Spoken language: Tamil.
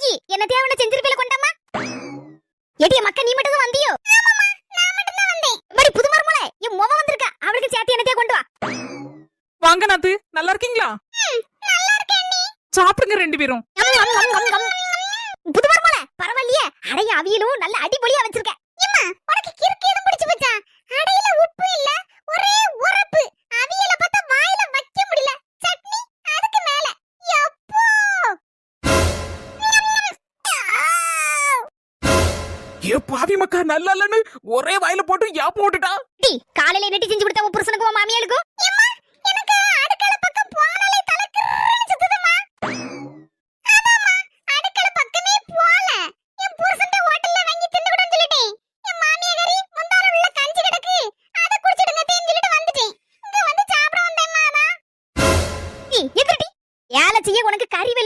போய் என்ன தேவன செஞ்சிருப்பீல கொண்டாமா. ஏடிய மக்கா நீ மட்டும் தான் வந்தியோ? ஆமாமா நான் மட்டும் தான் வந்தேன். மடி புது மருமகளே என் மொவ வந்திருக்கா. அவளுக்கு சேர்த்து என்னதே கொண்டு வா. வாங்க நாத்து, நல்லா இருக்கீங்களா? நல்லா இருக்கேன் நீ. சாப்பிடுங்க ரெண்டு பேரும். புது மருமகளே பரவாயில்லையே. அடைய அவியலும் நல்ல அடிபொலியா வச்சிருக்க. அம்மா உனக்கு கிறுக்கு எதும் பிடிச்சு போச்சா? அடையில உப்பு இல்ல, ஒரே உரப்பு. அவியல பார்த்தா வாயில வைக்க முடியல. சட்னி அதுக்கு மேல. யப்போ. ஏ பாவி மக்கா, நல்லா இல்லன்னு ஒரே வாயில போட்டு யாப்பு விட்டுட்டா. டி காலையில நெட்டி செஞ்சு கொடுத்த உன் புருஷனுக்கும் உன் மாமியாளுக்கும். அம்மா